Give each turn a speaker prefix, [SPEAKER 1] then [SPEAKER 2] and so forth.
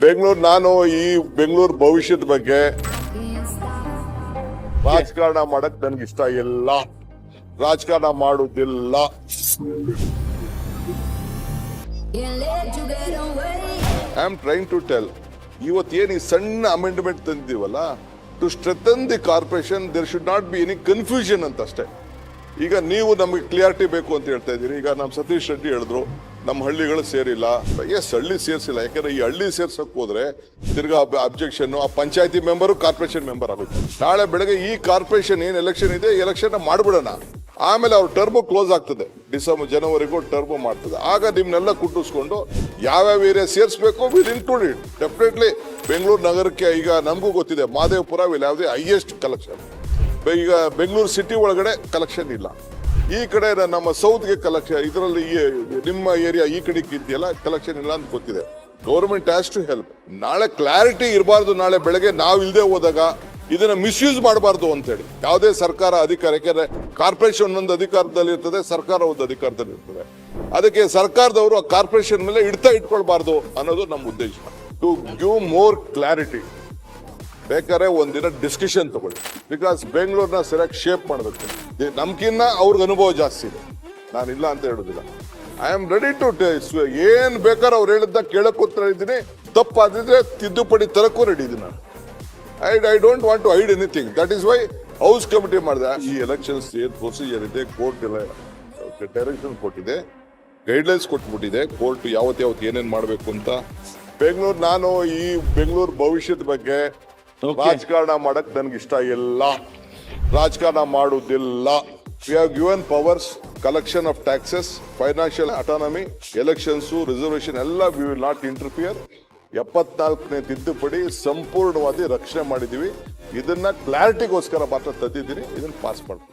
[SPEAKER 1] ಬೆಂಗಳೂರು ನಾನು ಈ ಬೆಂಗಳೂರು ಭವಿಷ್ಯದ ಬಗ್ಗೆ ರಾಜಕಾರಣ ಮಾಡಕ್ ನನ್ಗೆ ಇಷ್ಟ ಇಲ್ಲ. ರಾಜಕಾರಣ ಮಾಡುದಿಲ್ಲ. I am trying to tell, ಇವತ್ತೇನು ಈ ಸಣ್ಣ ಅಮೆಂಡ್ಮೆಂಟ್ ತಂದಿದ್ದೀವಲ್ಲ, to strengthen the corporation there should not be any confusion ಅಂತ ಅಷ್ಟೇ. ಈಗ ನೀವು ನಮಗೆ ಕ್ಲಿಯಾರಿಟಿ ಬೇಕು ಅಂತ ಹೇಳ್ತಾ ಇದ್ದೀರಿ. ಈಗ ನಮ್ಮ ಸತೀಶ್ ರೆಡ್ಡಿ ಹೇಳಿದ್ರು ನಮ್ಮ ಹಳ್ಳಿಗಳು ಸೇರಿಲ್ಲ. ಎಸ್, ಹಳ್ಳಿ ಸೇರಿಸಿಲ್ಲ. ಯಾಕಂದ್ರೆ ಈ ಹಳ್ಳಿ ಸೇರ್ಸಕ್ ಹೋದ್ರೆ ತಿರ್ಗಾ ಅಬ್ಜೆಕ್ಷನ್, ಆ ಪಂಚಾಯತಿ ಮೆಂಬರು ಕಾರ್ಪೊರೇಷನ್ ಮೆಂಬರ್ ಆಗುತ್ತೆ. ನಾಳೆ ಬೆಳಗ್ಗೆ ಈ ಕಾರ್ಪೊರೇಷನ್ ಏನ್ ಎಲೆಕ್ಷನ್ ಇದೆ, ಎಲೆಕ್ಷನ್ ಮಾಡ್ಬಿಡೋಣ. ಆಮೇಲೆ ಅವ್ರ ಟರ್ಮ್ ಕ್ಲೋಸ್ ಆಗ್ತದೆ, ಜನವರಿಗೂ ಟರ್ಮ್ ಮಾಡ್ತದೆ. ಆಗ ನಿಮ್ನೆಲ್ಲ ಕುಟ್ಟಿಸ್ಕೊಂಡು ಯಾವ್ಯಾವ ಏರಿಯಾ ಸೇರಿಸಬೇಕು will include it. Definitely Bengaluru ನಗರಕ್ಕೆ ಈಗ ನಮಗೂ ಗೊತ್ತಿದೆ, Madevapura will have the highest collection. ಈಗ ಬೆಂಗಳೂರು ಸಿಟಿ ಒಳಗಡೆ ಕಲೆಕ್ಷನ್ ಇಲ್ಲ. ಈ ಕಡೆ ನಮ್ಮ ಸೌತ್ಗೆ ಕಲೆಕ್ಷನ್, ಇದರಲ್ಲಿ ನಿಮ್ಮ ಏರಿಯಾ ಈ ಕಡೆ ಇದೆಯಲ್ಲ, ಕಲೆಕ್ಷನ್ ಇಲ್ಲ ಅಂತ ಗೊತ್ತಿದೆ. Government has to help. ನಾಳೆ ಕ್ಲಾರಿಟಿ ಇರಬಾರ್ದು. ನಾಳೆ ಬೆಳಗ್ಗೆ ನಾವು ಇಲ್ಲದೆ ಹೋದಾಗ ಇದನ್ನ ಮಿಸ್ಯೂಸ್ ಮಾಡಬಾರ್ದು ಅಂತೇಳಿ ಯಾವುದೇ ಸರ್ಕಾರ ಅಧಿಕಾರ. ಯಾಕೆಂದ್ರೆ ಕಾರ್ಪೊರೇಷನ್ ಒಂದು ಅಧಿಕಾರದಲ್ಲಿ ಇರ್ತದೆ, ಸರ್ಕಾರ ಒಂದು ಅಧಿಕಾರದಲ್ಲಿ ಇರ್ತದೆ. ಅದಕ್ಕೆ ಸರ್ಕಾರದವರು ಆ ಕಾರ್ಪೊರೇಷನ್ ಮೇಲೆ ಇಟ್ಕೊಳ್ಬಾರ್ದು ಅನ್ನೋದು ನಮ್ಮ ಉದ್ದೇಶ. ಟು ಗಿವ್ ಮೋರ್ ಕ್ಲಾರಿಟಿ ಬೇಕಾದ್ರೆ ಒಂದಿನ ಡಿಸ್ಕಷನ್ ತಗೊಳ್ಳಿ. ಬಿಕಾಸ್ ಬೆಂಗಳೂರನ್ನ ಸರಿಯಾಗಿ ಶೇಪ್ ಮಾಡಬೇಕು. ನಮ್ಕಿನ್ನ ಅವ್ರಿಗೆ ಅನುಭವ ಜಾಸ್ತಿ ಇದೆ, ನಾನಿಲ್ಲ ಅಂತ ಹೇಳೋದಿಲ್ಲ. ಐ ಆಮ್ ರೆಡಿ ಟು ಏನ್ ಬೇಕಾದ್ರೆ ಅವ್ರು ಹೇಳಿದ್ದ ಕೇಳಕ್ ಉತ್ತರ ಇದ್ದೀನಿ. ತಪ್ಪಾದಿದ್ರೆ ತಿದ್ದುಪಡಿ ತರಕ್ಕೂ ರೆಡಿ ಇದ್ದೀನಿ ನಾನು. I don't want to hide anything. That is why house committee ಮಾಡಿದೆ. ಈ ಎಲೆಕ್ಷನ್ಸ್ ಏನ್ ಪ್ರೊಸೀಜರ್ ಇದೆ, ಕೋರ್ಟ್ ಎಲ್ಲ ಡೈರೆಕ್ಷನ್ ಕೊಟ್ಟಿದೆ, ಗೈಡ್ಲೈನ್ಸ್ ಕೊಟ್ಬಿಟ್ಟಿದೆ ಕೋರ್ಟ್, ಯಾವತ್ತು ಏನೇನ್ ಮಾಡ್ಬೇಕು ಅಂತ. ಬೆಂಗಳೂರು ನಾನು ಈ ಬೆಂಗಳೂರು ಭವಿಷ್ಯದ ಬಗ್ಗೆ ರಾಜಕಾರಣ ಮಾಡಕ್ ನನ್ಗೆ ಇಷ್ಟ ಇಲ್ಲ. ರಾಜಕಾರಣ ಮಾಡುದಿಲ್ಲ. We have given powers, collection of taxes, financial autonomy, elections, reservation ಎಲ್ಲ ವಿ ವಿಲ್ ನಾಟ್ ಇಂಟರ್ಫಿಯರ್. 74ನೇ ತಿದ್ದುಪಡಿ ಸಂಪೂರ್ಣವಾಗಿ ರಕ್ಷಣೆ ಮಾಡಿದೀವಿ. ಇದನ್ನ ಕ್ಲಾರಿಟಿಗೋಸ್ಕರ ಮಾತ್ರ ತಂದಿದ್ದೀನಿ. ಇದನ್ನ ಪಾಸ್ ಮಾಡ್ತೀನಿ.